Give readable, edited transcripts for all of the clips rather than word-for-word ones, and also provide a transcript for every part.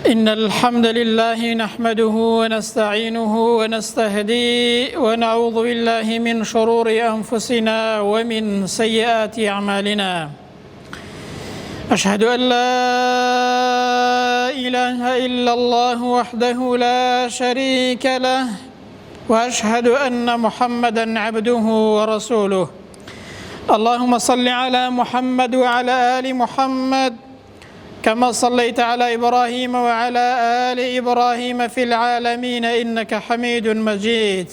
إن الحمد لله نحمده ونستعينه ونستهديه ونعوذ بالله من شرور أنفسنا ومن سيئات أعمالنا. أشهد أن لا إله إلا الله وحده لا شريك له، وأشهد أن محمدًا عبده ورسوله. اللهم صل على محمد وعلى آل محمد كما صليت على إبراهيم وعلى آل إبراهيم في العالمين إنك حميد مجيد.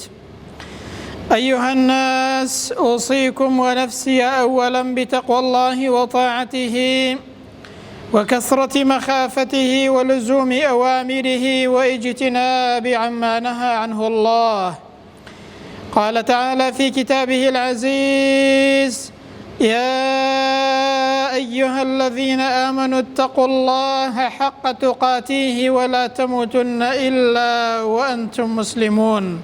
أيها الناس، أوصيكم ونفسي أولا بتقوى الله وطاعته وكثرة مخافته ولزوم أوامره واجتناب عما نهى عنه الله. قال تعالى في كتابه العزيز: يا أيها الذين آمنوا اتقوا الله حق تقاته ولا تموتن إلا وأنتم مسلمون.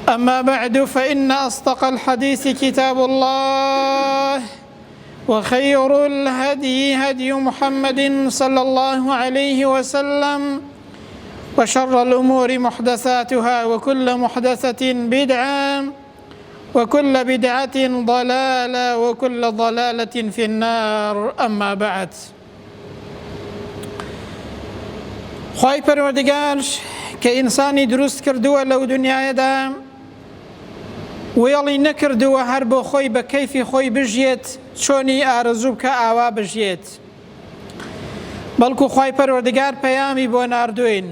أما بعد، فإن أصدق الحديث كتاب الله، وخير الهدي هدي محمد صلى الله عليه وسلم، وشر الأمور محدثاتها، وكل محدثة بدعة، وكل بدعة ضلالة، وكل ضلالة في النار. أما بعد، خوای پەروەردگار کە ئینسانی دروست کردووە لەو دنیاەدا، وێڵی نەکردووە هەر بۆ خۆی بە کەیفی خۆی بژێت، چۆنی ئارەزوو بکە ئاوا بژێت، بەڵکو خوای پەروەردگار پەیامی بۆ ناردووین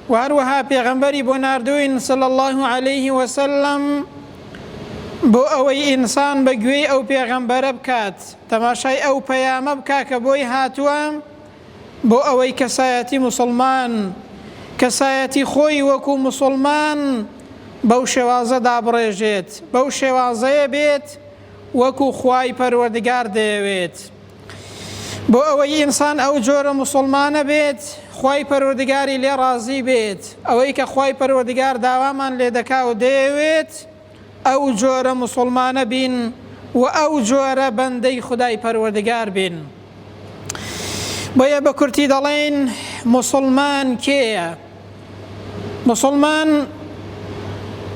و هەروەها پێغەمبەری بۆ ناردووین صلی الله عليه وسلم بۆ ئەوەی ئینسان بە گوێی ئەو پێغەمبەرە بکات، تەماشای ئەو پەیامە بکا کە بۆی هاتووە، بۆ ئەوەی کەسایەتی موسڵمان، کەسایەتی خۆی وەکو موسڵمان بەو شێوازە دابڕێژێت، بەو شێوازەیە بێت وەکو خوای پەروەردگار دەیەوێت. بۆ ئەوەی ئینسان ئەو جۆرە موسڵمانە بێت، خوای پەروەردگاری لێ ڕازی بێت، ئەوەی کە خوای پەروەردگار داوامان لێ دەکا و دەیەوێت ئەو جۆرە موسڵمانە بین و ئەو جۆرە بەندەی خودای پەروەردگار بین. بۆیە بە کورتی دەڵێن موسڵمان کێیە؟ موسڵمان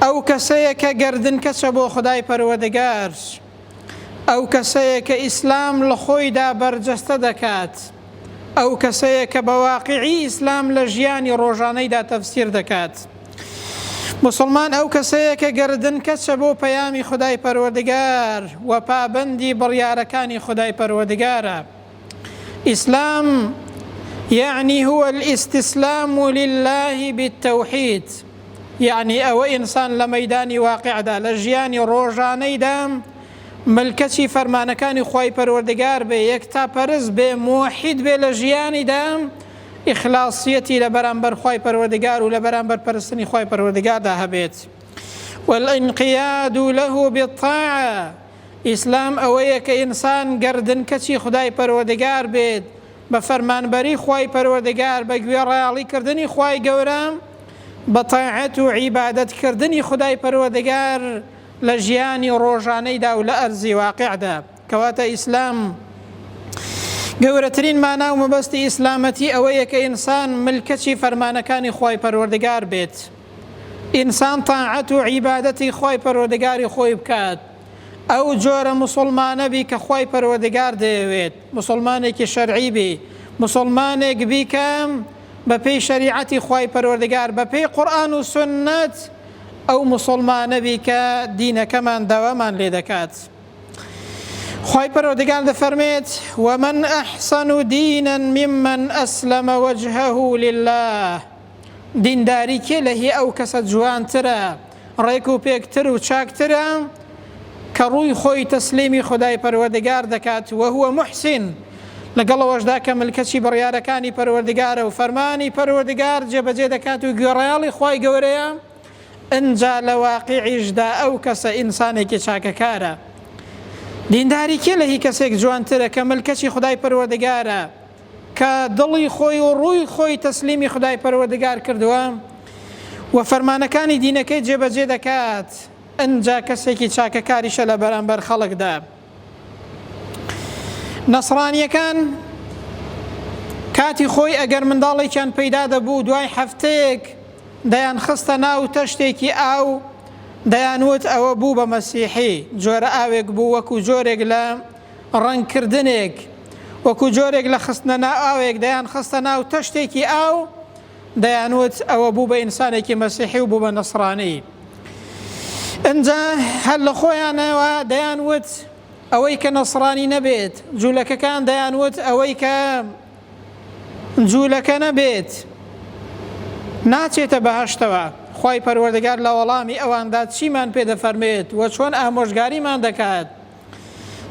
ئەو کەسەیە کە گەردن کەچە بۆ خودای پەروەردگار، ئەو کەسەیە کە ئیسلام لە خۆیدا بەرجەستە دەکات، ئەو کەسەیە کە بە واقعی ئیسلام لە ژیانی ڕۆژانەیدا تەفسیر دەکات. موسڵمان ئەو کەسەیە کە گەردن کەچە بۆ پەیامی خودای پەروەردگار و پابەندی بڕیارەکانی خودای پەروەردگارە. ئیسلام يعني هو الاستسلام لله بالتوحيد، يعني ئەوە ئینسان لە مەیدانی واقعدا، لە ژیانی ڕۆژانەیدا ملکەچی فەرمانەکانی خوای پەروەردگار بێ، یەکتاپەرست بێ، موحید بێ لە ژیانیدا، ئیخلاسیەتی لە بەرامبەر خوای پەروەردگار و لە بەرامبەر پەرستنی خوای پەروەردگاردا هەبێت. والانقياد له بالطاعة، ئیسلام ئەوەیە کە ئینسان گەردنکەچی خودای پەروەردگار بێت، بە فەرمانبەری خوای پەروەردگار، بە گوێ ڕێڵیکردنی خوای گەورە، بە تاعەت و عیبادەتکردنی خودای پەروەردگار لە ژیانی ڕۆژانەیدا و لە ئەرزی واقعدا. کەواتە ئیسلام گەورەترین مانا و مەبەستی ئیسلامەتی ئەوەیە کە ئینسان ملکەچی فەرمانەکانی خوای پەروەردگار بێت، ئینسان تاعەت و عیبادەتی خوای پەروەردگاری خۆی بکات، ئەو جۆرە موسڵمانە بی کە خوای پەروەردگار دەیەوێت، موسڵمانێکی شەرعی بی، موسڵمانێک بی کە بە پێی شەریعەتی خوای پەروەردگار، بە پێی قورئان و سوننەت ئەو موسڵمانە بی کە دینەکەمان داوامان لێ دەکات. خوای پەروەردگار دەفەرمێت: ومن أحسن دينا ممن أسلم وجهه لله. دینداری کێ لە هی ئەو کەسە جوانترە، ڕێک و پێکتر و چاکترە کە ڕووی خۆی تەسلیمی خودای پەروەردگار دەکات، وهو محسن، لەگەڵەوەشدا کە ملکەچی بڕیارەکانی پەروەردگارە و فەرمانی پەروەردگار جێبەجێ دەکات و گوێڕایاڵی خوای گەورەیە، ئەنجا لە واقعیشدا ئەو کەسە ئینسانێکی چاکەکارە. دینداری کێ لە هی کەسێک جوانترە کە ملکەچی خودای پەروەردگارە، کە دڵی خۆی و ڕووی خۆی تەسلیمی خودای پەروەردگار کردووە و فەرمانەکانی دینەکەی جێبەجێ دەکات، ئەنجا کەسێکی چاکەکاریشە لە بەرامبەر خەڵکدا. نەسڕانیەکان کاتی خۆی ئەگەر منداڵێکیان پەیدا دەبوو دوای هەفتەیەک دەیان خستە ناو تەشتێکی ئاو دەیانوت ئەوە بوو بە مەسیحی جۆرە ئاوێک بوو وەکو جۆرێک لە ڕەنگکردنێک وەکو جۆرێک لە خستنە ناو ئاوێک دەیان خستە ناو تەشتێکی ئاو دەیانوت ئەوە بوو بە ئینسانێکی مەسیحی و بوو بە نەسڕانی. ئەنجا هەر لە خۆیانەوە دەیانوت ئەوەی کە نەسڕانی نەبێت، جوولەکەکان دەیانوت ئەوەی کە جوولەکە نەبێت ناچێتە بەهەشتەوە. خوای پەروەردگار لە وەڵامی ئەواندا چیمان پێ دەفەرمێت و چۆن ئامۆژگاریمان دەکات؟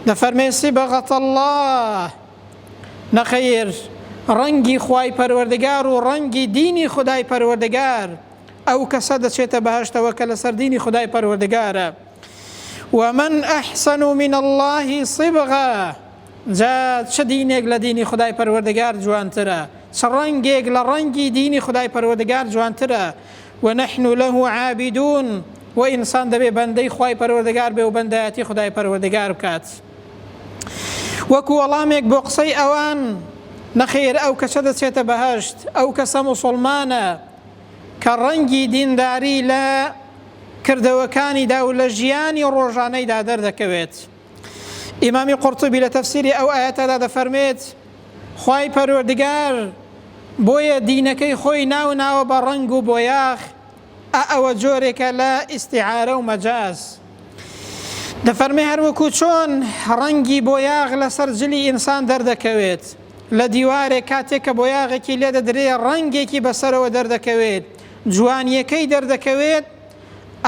دەفەرمێت سیبغەت الله، نەخەیر ڕەنگی خوای پەروەردگار و ڕەنگی دینی خودای پەروەردگار ئەو کەسە دەچێتە بەهەشتەوە کە لەسەر دینی خودای پەروەردگارە. ومن ئەحسن من الله صبغة، جا چه دینێک لە دینی خودای پەروەردگار جوانترە، چه ڕەنگێک لە ڕەنگی دینی خودای پەروەردگار جوانترە. ونحن له عابدون، و ئینسان دەبێ بەندەی خوای پەروەردگار بێ و بەندایەتی خودای پەروەردگار بکات. وەکو وەڵامێک بۆ قسەی ئەوان، نەخێر ئەو کەسە دەچێتە بەهەشت ئەو کەسە موسڵمانە کە ڕەنگی دینداری لە کردەوەکانیدا و لە ژیانی ڕۆژانەیدا دەردەکەوێت. ئیمامی قورطوبی لە تەفسیری ئەو ئاەتەدا دەفەرمێت خوای پەروەردگار بۆیە دینەکەی خۆی ناوە بە ڕەنگ و بۆیاغ، ئەوە جۆرێکە لە ئیستیعارە و مەجاز. دەفەرمێ هەروەکو چۆن ڕەنگی بۆیاغ لەسەر جلی ئینسان دەردەکەوێت، لە دیوارێک کاتێک کە بۆیاغێکی لێ دەدرێ ڕەنگێکی بەسەرەوە دەردەکەوێت، جوانیەکەی دەردەکەوێت،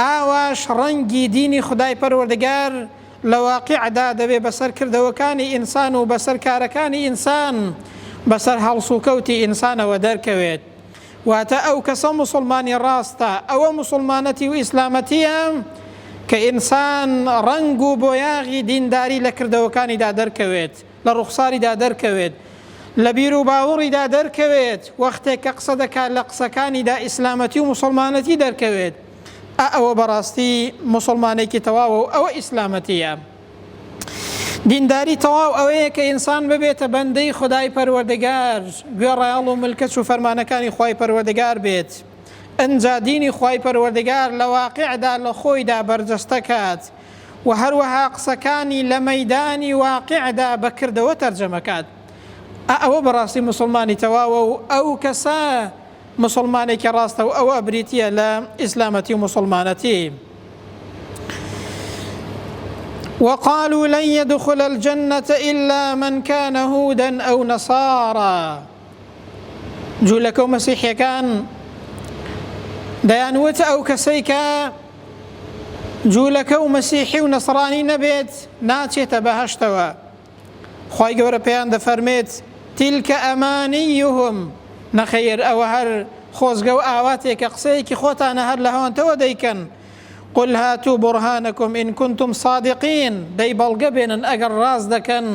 ئاواش ڕەنگی دینی خودای پەروەردگار لە واقعدا دەبێ بەسەر کردەوەکانی ئینسان و بەسەر کارەکانی ئینسان، بەسەر هەڵسوکەوتی ئینسانەوە دەرکەوێت. واتە ئەو کەسە موسڵمانی ڕاستە، ئەوە موسڵمانەتی و ئیسلامەتیە کە ئینسان ڕەنگ و بۆیاغی دینداری لە کردەوەکانیدا دەرکەوێت، لە ڕوخساریدا دەرکەوێت، لە بیر و باوەڕیدا دەرکەوێت، وەختێک کە قسە دەکات لە قسەکانیدا ئیسلامەتی و موسڵمانەتی دەرکەوێت. ئەوە بەڕاستی موسڵمانێکی تەواو و ئەوە ئیسلامەتیە. دینداری تەواو ئەوەیە کە ئینسان ببێتە بەندەی خودای پەروەردگار، گوێڕایەڵ و ملکەت و فەرمانەکانی خوای پەروەردگار بێت. ئەنجا دینی خوای پەروەردگار لە واقعدا لە خۆیدا بەرجەستە کات و هەروەها قسەکانی لە مەیدانی واقعدا بەکردەوە تەرجەمەکات. ئەوە بەڕاستی موسڵمانی تەواوە و ئەو کەسە مسلمانێکی ڕاستە و ئەوە بریتیە لە ئیسلامەتی و مسلمانەتی. وقالوا لن يدخل الجنة إلا من كان هودا أو نصارى. جوولەکە و مەسیحیەکان دەیانوت ئەو کەسەی کە جوولەکە و مەسیحی و نەسڕانی نەبێت ناچێتە بەهەشتەوە. خوای گەورە پێیان دەفەرمێت تیلکە ئەمانیهم، نەخەیر ئەوە هەر خۆزگە و ئاواتێکە قسەیەکی خۆتانە هەر لە هەوانتەوە دەیکەن. قل هاتوا برهانكم إن كنتم صادقين، دەی بەڵگە بێنن ئەگەر ڕاست دەکەن،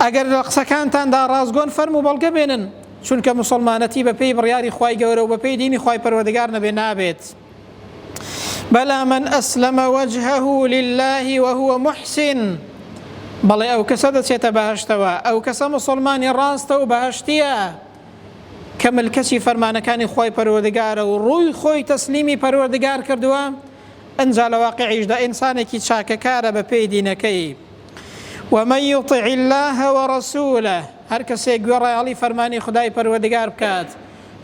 ئەگەر لە قسەکانتاندا ڕاستگۆن فەرموو بەڵگە بێنن، چونکە موسڵمانەتی بە پێی بڕیاری خوای گەورە و بە پێی دینی خوای پەروەردگار نەبێ نابێت. بەلا من ئەسلم وجهه لله وهو محسن، بەڵێ ئەو کەسە دەچێتە بەهەشتەوە، ئەو کەسە موسڵمانی ڕاستە و بەهەشتیە کە ملکەتی فەرمانەکانی خوای پەروەردگارە و ڕووی خۆی تەسلیمی پەروەردگار کردووە. ئەنجا لە واقعیشدا ئینسانێکی چاکەکارە بە پێی دینەکەی. ومن يطع الله ورسوله، هەر کەسێک گوێڕایەڵی فەرمانی خودای پەروەردگار بکات،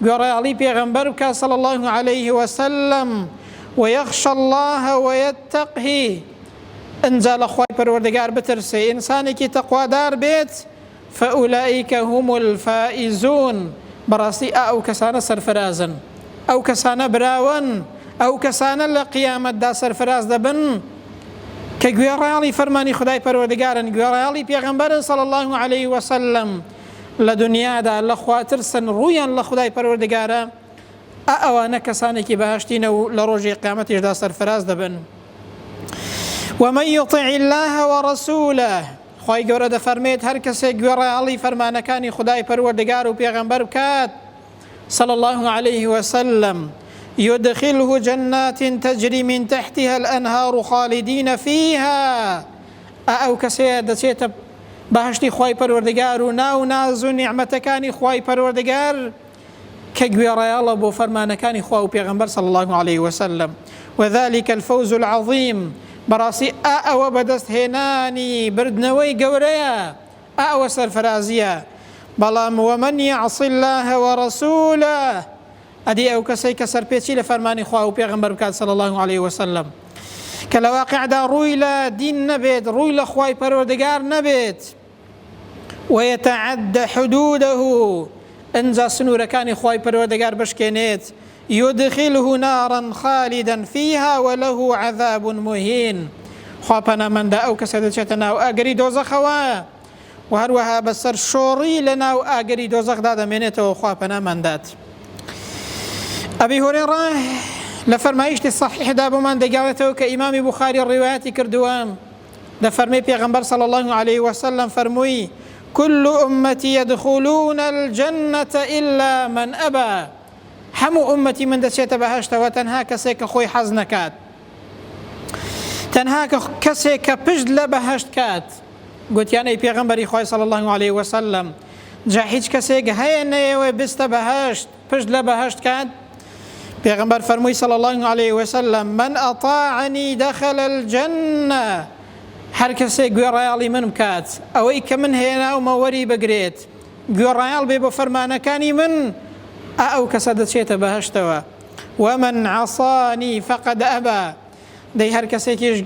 گوێڕایەڵی پێغەمبەر بکات صلی الله عليه وسلم، ويخشى الله ويتقه، ئەنجا لە خوای پەروەردگار بترسێ، ئینسانێکی تەقوادار بێت، فأولئك هم الفائزون، بەڕاستی ئەو کەسانە سەرفرازن، ئەو کەسانە براون، ئەو کەسانە لە قیامەتدا سەرفراز دەبن کە گوێڕایەڵی فەرمانی خودای پەروەردگارن، گوێڕایەڵی پێغەمبەرن صلی الله عليه وسلم، لە دنیادا لە خوا ترسن، ڕوویان لە خودای پەروەردگارە، ئەوانە کەسانێکی بەهەشتینە و لە ڕۆژی قیامەتیشدا سەرفراز دەبن. ومن يطع الله ورسوله، خوای گەورە دەفەرمێت هەر کەسێک گوێڕایەڵی فەرمانەکانی خودای پەروەردگار و پێغەمبەر بکات صلی الله عليه وسلم، يدخله جنات تجري من تحتها الأنهار خالدين فيها، ئەو کەسەیە دەچێتە بەهشتی خوای پەروەردگار و ناو ناز و نیعمەتەکانی خوای پەروەردگار کە گوێڕایەڵە بۆ فەرمانەکانی خوا و پێغەمبەر صلی الله عليه وسلم وذلك الفوز العظيم بەڕاستی ئەوە بەدەستهێنانی بردنەوەی گەورەیە ئەوە سەرفرازیە بەڵام ومن يعص الله ورسوله ئەدی ئەو کەسەی کە سەرپێچی لە فەرمانی خوا و پێغەمبەر بکات صلی الله عليه وسلم کە لە واقعدا ڕووی لە دین نەبێت ڕووی لە خوای پەروەردگار نەبێت ويتعدى حدوده ئەنجا سنوورەکانی خوای پەروەردگار بشکێنێت يدخله نارا خالدا فيها وله عذاب مهين خوا پەنامەندە ئەو کەسە دەچێتە ناو ئاگەری دۆزەخەوە و هەروەها بەسەر شۆڕی لە ناو ئاگەری دۆزەخدا دەمێنێتەوە خوا پەنامەندات ئەبی هورێرە لە فەرمایشتی صحیحدا بۆمان دەگەڵێتەوە کە ئیمامی بوخاری ڕیوایەتی کردووە دەفەرمێ پێغەمبەر صلی الله عليه وسلم فەرمووی كل أمتي يدخلون الجنة إلا من أبى هەموو ئومەتی من دەچێتە بەهەشتەوە تەنها کەسێک کە خۆی حەز نەکات تەنها کەسێک کە پشت لە بەهەشت کات گوتیانەی پێغەمبەری خوای صلی الله عليه وسلم جا هیچ کەسێک هەیە نەیەوێ بستە بەهەشت پشت لە بەهەشت کات پێغەمبەر فەرمووی صلی الله عليه وسلم من أطاعني دخل الجنة هەر کەسێک گوێڕایاڵی من بکات ئەوەی کە من هێناومە وەری بگرێت گوێڕایاڵ بێ بۆ فەرمانەکانی من ئەو کەسە دەچێتە بەهەشتەوە ومن عصاني فقد أبى دەی هەر کەسێکیش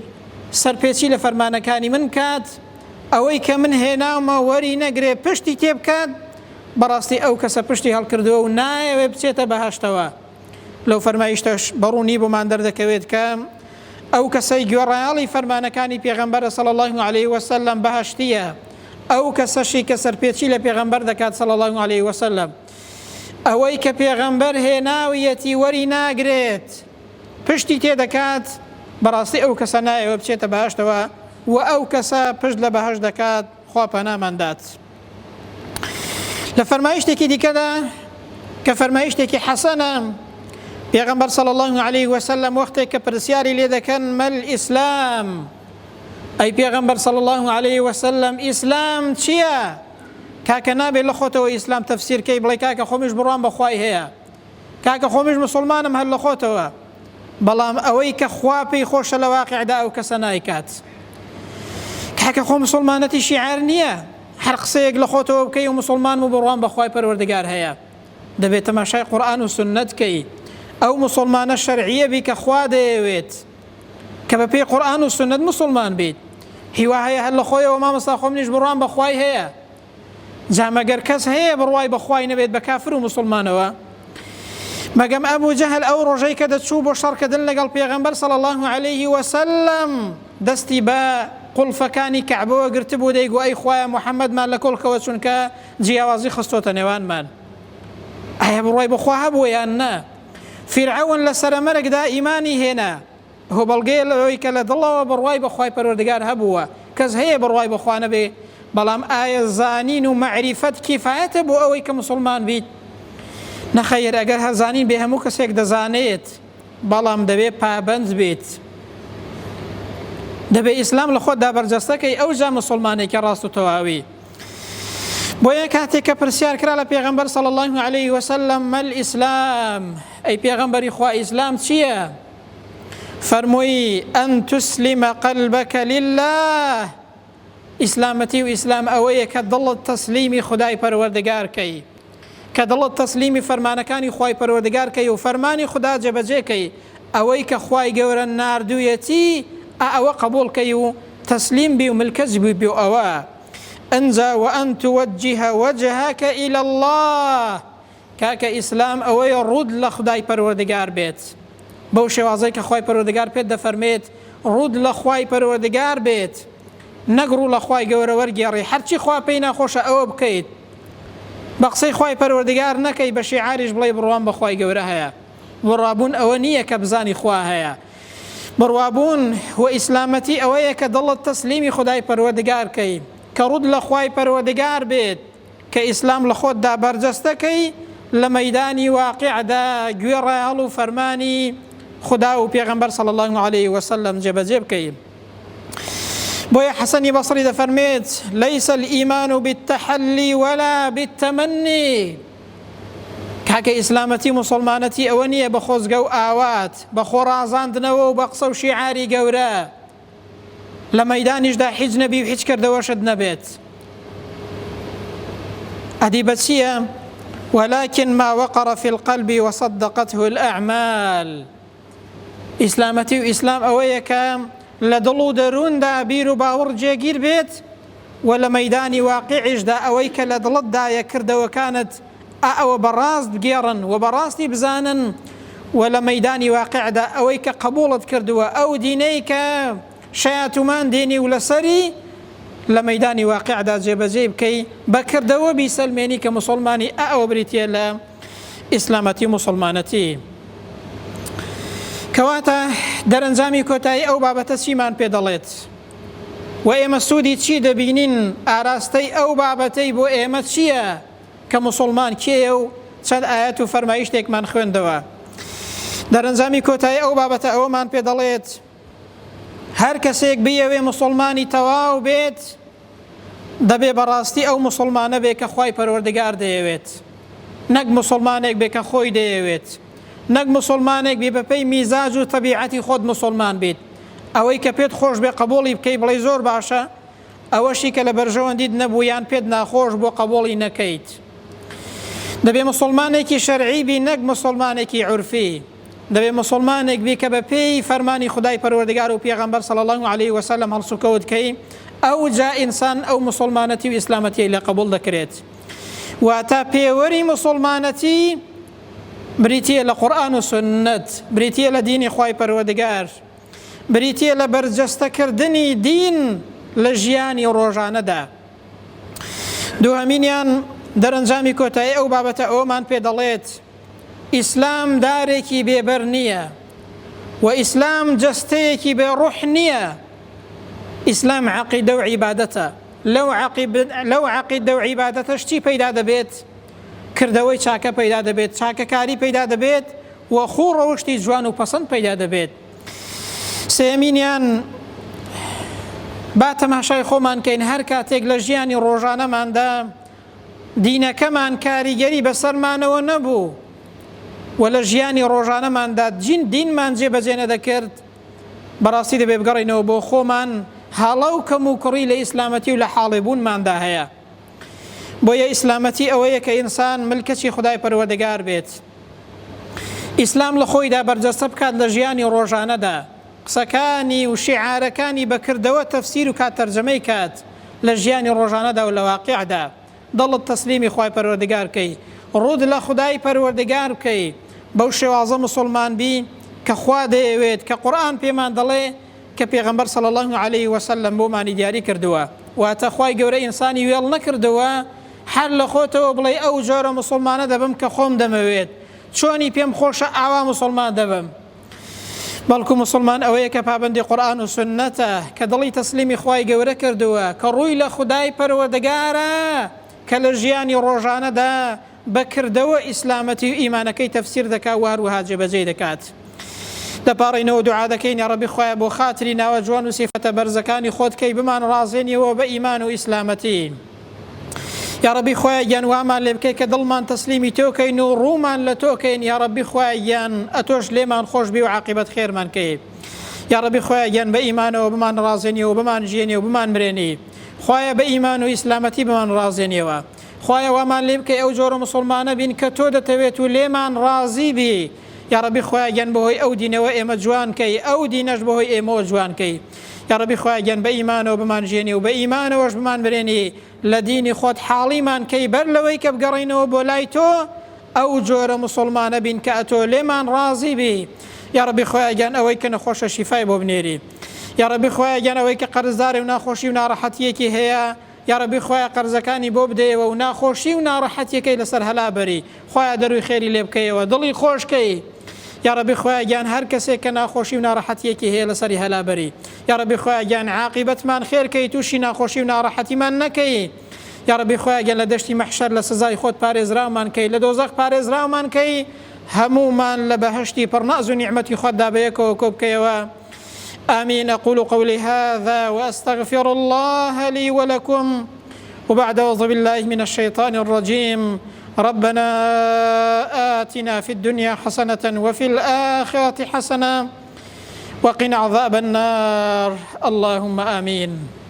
سەرپێچی لە فەرمانەکانی من کات ئەوەی کە من هێناومە وەری نەگرێ پشتی تێ بکات بەڕاستی ئەو کەسە پشتی هەڵکردووە و نایەوێ بچێتە بەهەشتەوە لەو فەرمایشتەش بەڕوونی بۆمان دەردەکەوێت کە ئەو کەسەی گوێڕایاڵی فەرمانەکانی پێغەمبەر صلی الله عليه وسلم بەهەشتیە ئەو کەسەشی کە سەرپێچی لە پێغەمبەر دەکات صلی الله عليه وسلم ئەوەی کە پێغەمبەر هێناویەتی وەری ناگرێت پشتی تێدەکات بەڕاستی ئەو کەسە نایەوە بچێتە بەهەشتەوە و ئەو کەسە پشت لە بەهەشت دەکات خوا پەنامەندات لە فەرمایشتێکی دیکەدا کە فەرمایشتێکی حەسەنە پێغەمبەر صلی الله عليه وسلم وەختێک کە پرسیاری لێ دەکەن مەل ئیسلام ئەی پێغەمبەر صلی الله عليه وسلم ئیسلام چییە کاکە نابێت لە خۆتەوە ئیسلام تەفسیرکەی بڵێ کاکە خۆمیش بڕوان بەخوای هەیە کاکە خۆمیش مسلمانم هەر لە خۆتەوە بەڵام ئەوەی کە خوا پێی خۆشە لە واقعدا ئەو کەسە نایکات کاکە خۆ مسلمانەتی شیعار نییە هەر قسەیەک لە خۆتەوە بکەی و مسلمان و بڕوان بەخوای پەروەردگار هەیە دەبێت تەماشای قورئان و سنت کەی ئەو مسلمانە شەرعیە بی کە خوا دەیەوێت کە بە پێی قورئان و سنت مسلمان بیت هیوا هەیە هەر لە خۆیەوە مامەستا خۆم نیش بڕوان بەخوای هەیە جامەگەر کەس هەیە بڕوای بەخوای نەبێت بە کافر و مسلمانەوە مەگەم ئەبوو جەهل ئەو ڕۆژەی کە دەچوو بۆ شەڕکردن لەگەڵ پێغەمبەر صلی الله عليه وسلم دەستی بە قوڵفەکانی کەعبەوە گرتبوو دەیگو ئەی خوایە موحەممەدمان لە کۆڵکەوە چونکە جیاوازی خستۆتە نێوانمان ئایا بڕوای بەخوا هەبووە یان نا فرعون لە سەرەمەرگدا ئیمانی هێنا هۆ بەڵگەیە لەوەی کە لە دڵەوە بڕوای بەخوای پەروەردگار هەبووە کەس هەیە بڕوای بەخوا نەبێ بەڵام ئایا زانین و مەعریفەت کیفایەتە بۆ ئەوەی کە مسلمان بیت نەخەیر ئەگەر هەزانین بێ هەموو کەسێک دەزانێت بەڵام دەبێت پابەند بێت دەبێت ئیسلام لە خۆتدا بەرجەستەکەی ئەو جا مسلمانێکی ڕاست و تەواوی بۆیە کاتێک کە پرسیار کرا لە پێغەمبەر صلی الله عليه وسلم مەل ئیسلام ئەی پێغەمبەری خوا ئیسلام چییە فەرمووی ئەن تسلیمە قەلبەکە لله ئیسلامەتی و ئیسلام ئەوەیە کە دڵت تەسلیمی خودای پەروەردگارکەی کە دڵت تەسلیمی فەرمانەکانی خوای پەروەردگارکەی و فەرمانی خدا جێبەجێکەی ئەوەی کە خوای گەورە ناردوویەتی ئەوە قبوڵکەی و تەسلیم بی و ملکەج بی و ئەوە ئەنجا وأن توجه وجهك إلى الله کاکە ئیسلام ئەوەیە ڕوود لە خدای پەروەردگار بێت بەو شێوازەی کە خوای پەروەردگار پێت دەفەرمێت ڕوود لە خوای پەروەردگار بێت نەگڕوو لە خوای گەورە وەرگێڕی هەرچی خوا پێی ناخۆشە ئەوە بکەیت بە قسەی خوای پەروەردگار نەکەی بە شیعاریش بڵێ بڕوان بە خوای گەورە هەیە بڕوابوون ئەوە نییە کە بزانی خوا هەیە بڕوابوون و ئیسلامەتی ئەوەیە کە دڵت تەسلیمی خدای پەروەردگارکەی کە ڕوود لە خوای پەروەردگار بێت کە ئیسلام لە خۆتدا بەرجەستەکەی لە مەیدانی واقعدا گوێڕایەڵ و فەرمانی خدا و پێغەمبەر صلی الله عليه وسلم جێبەجێ بکەی بۆیە حەسەنی بەسری دەفەرمێت لەیس الئیمان بالتەحەلی ولا بالتەمەنی، کاکە ئیسلامەتی موسڵمانەتی ئەوە نییە بە خۆزگە و ئاوات، بە خۆڕازاندنەوە و بە قسە و شیعاری گەورە لە مەیدانیشدا هیچ نەبی و هیچ کردەوەشت نەبێت. ئەدی بە چییە؟ ولكن ما وقر في القلب وصدقته الأعمال. ئیسلامەتی و ئیسلام ئەوەیە کە لە دڵ و دەرووندا بیر و باوەڕ جێگیر بێت و لە مەیدانی واقعیشدا ئەوەی کە لە دڵتدایە کردەوەکانت ئەوە بەڕاست بگێڕن و بەڕاستی بزانن و لە مەیدانی واقعدا ئەوەی کە قبوڵت کردووە ئەو دینەی کە شایەتومان دێنی و لەسەری لە مەیدانی واقعدا جێبەجێ بکەی بەکردەوە بیسەلمێنی کە موسڵمانی ئەوە بریتە لە ئیسلامەتی موسڵمانەتی. کەواتە دەرەنجامی کۆتایی ئەو بابەتە چیمان پێ دەڵێت و ئێمە سوودی چی دەبینین؟ ئاراستەی ئەو بابەتەی بۆ ئێمە چییە کە موسڵمان کێیە و چەند ئاەت و فەرمایشتێکمان خوێندەوە. دەرەنجامی کۆتایی ئەو بابەتە ئەوەمان پێ دەڵێت هەر کەسێک بیەوێ موسڵمانی تەواو بێت دەبێ بەڕاستی ئەو موسڵمانە بێ کە خوای پەروەردگار دەیەوێت، نەک موسڵمانێک بێ کە خۆی دەیەوێت، نەک موسڵمانێک بێ بەپەی میزاج و تەبیعەتی خۆت موسڵمان بێت. ئەوەی کە پێت خۆش بێ قبوڵی بکەی بڵێ زۆر باشە، ئەوەشی کە لە بەرژەوەندیت نەبوو یان پێت ناخۆش بۆ قبوڵی نەکەیت. دەبێ موسڵمانێکی شەرعی بی نەک موسڵمانێکی عورفی، دەبێ موسڵمانێک بی کە بە پێی فەرمانی خودای پەروەردگار و پێغەمبەر صلی الله علیه وسلم هەڵسوکەوت کەی ئەو جا ئینسان ئەو موسڵمانەتی و ئیسلامەتی لە قبوڵ دەکرێت. واتە پێوەری موسڵمانەتی بریتیە لە قورئان و سنت، بریتیە لە دینی خوای پەروەردگار، بریتیە لە بەرجەستەکردنی دین لە ژیانی ڕۆژانەدا. دووهەمینیان دەرەنجامی کۆتایی ئەو بابەتە ئەومان پێ دەڵێت ئیسلام دارێکی بێبەر نییە و ئیسلام جەستەیەکی بێڕوح نییە. ئیسلام عەقیدە و عیبادەتە. لەو عەقیدە و عیبادەتەش چی پەیدا دەبێت؟ کردەوەی چاکە پەیدا دەبێت، چاکەکاری پەیدا دەبێت و خوو ڕەوشتی جوان و پەسەند پەیدا دەبێت. سێمینیان با تەماشای خۆمان کەین هەر کاتێک لە ژیانی ڕۆژانەماندا دینەکەمان کاریگەری بەسەرمانەوە نەبوو و لە ژیانی ڕۆژانەماندا دینمان جێبەجێ نەدەکرد، بەڕاستی دەبێ بگەڕینەوە بۆ خۆمان هاڵە و کەم و کڕی لە ئیسلامەتی و لە حاڵێبوونماندا هەیە. بۆیە ئیسلامەتی ئەوەیە کە ئینسان ملکەتی خودای پەروەردگار بێت. ئیسلام لە خۆیدا بەرجەستە بکات لە ژیانی ڕۆژانەدا، قسەکانی و شیعارەکانی بەکردەوە تەفسیر و کات تەرجەمەی کات لە ژیانی ڕۆژانەدا و لە واقعدا. دڵت تەسلیمی خوای پەروەردگار بکەی، ڕوود لە خودای پەروەردگار بکەی، بەو شێوازە موسڵمان بی کە خوا دەیەوێت، کە قورئان پێمان دەڵێ، کە پێغەمبەر صلی الله علیه وسلم بۆمانی دیاری کردووە. واتە خوای گەورە ئینسانی وێڵ نەکردووە هەر لە خۆتەوە بڵێ ئەو جۆرە موسڵمانە دەبم کە خۆم دەمەوێت، چۆنی پێم خۆشە ئاوا موسڵمان دەبم. بەڵکو موسڵمان ئەوەیە کە پابەندی قورئان و سنەتە، کە دڵی تەسلیمی خوای گەورە کردووە، کە ڕووی لە خودای پەروەردگارە، کە لە ژیانی ڕۆژانەدا بەکردەوە ئیسلامەتی و ئیمانەکەی تەفسیر دەکات و هەروەها جێبەجێ دەکات. دەپاڕینەوە دوعا دەکەین یا ڕەبی خوایە بۆ خاتری ناوە جوان و سیفەتە بەرزەکانی خۆت کەی بمان ڕازێنیەوە بە ئیمان و ئیسلامەتی. یا ڕەبی خوایە گیان وامان لێ بکەی کە دڵمان تەسلیمی تۆکەین و ڕوومان لە تۆکەین. یا ڕەبی خوایە گیان ئەتۆش لێمان خۆش بی و عاقبەت خێرمان کەی. یا ڕەبی خوایە گیان بە ئیمانەوە بمان ڕازێنیەوە بمان ژێنی و بمان مرێنی. خوایە بە ئیمان و ئیسلامەتی بمان ڕازێنیەوە. خوایە وامان لێ بکەی ئەو جۆرە موسڵمانە بین کە تۆ دەتەوێت و لێمان ڕازی بی. یا ڕەبی خوایە گیان بەهۆی ئەو دینەوە ئێمە جوان کەی، ئەو دینەش بەهۆی ئێمەوە جوان کەی. یا ڕەبی خوایە گیان بە ئیمانەوە بمان ژێنی و بە ئیمانەوەش بمان برێنی، لە دینی خۆت حاڵیمان کەی بەر لەوەی کە بگەڕینەوە بۆ لای تۆ ئەو جۆرە موسڵمانە بین کە ئەتۆ لێمان ڕازی بی. یا ڕەبی خوایە گیان ئەوەی کە نەخۆشە شیفای بۆ بنێری. یا ڕەبی خوایە گیان ئەوەی کە قەرزدارێ و ناخۆشی و ناڕەحەتیەکی هەیە، یا ڕەبی خوایە قەرزەکانی بۆ بدەیەوە و ناخۆشی و ناڕەحەتیەکەی لەسەر هەلا بەری. خوایە دەروی خێری لێ بکەیەوە، دڵی خۆشکەی. یا ڕەبی خوایە گیان هەر کەسێک کە ناخۆشی و ناڕەحەتیەکی هەیە لەسەری هەلا بەری. یا ڕەبی خوایە گیان عاقبەتمان خێرکەی، تووشی ناخۆشی و ناڕەحەتیمان نەکەی. یا ڕەبی خوایە گیان لە دەشتی مەحشەر لە سزای خۆت پارێزراومان کەی، لە دۆزەخ پارێزراومان کەی، هەمومان لە بەهەشتی پڕناز و نیعمەتی خۆتدا بەیەکەوە کۆ بکەیەوە. آمين. أقول قولي هذا وأستغفر الله لي ولكم. وبعد أعوذ بالله من الشيطان الرجيم. ربنا آتنا في الدنيا حسنة وفي الآخرة حسنة وقنا عذاب النار. اللهم آمين.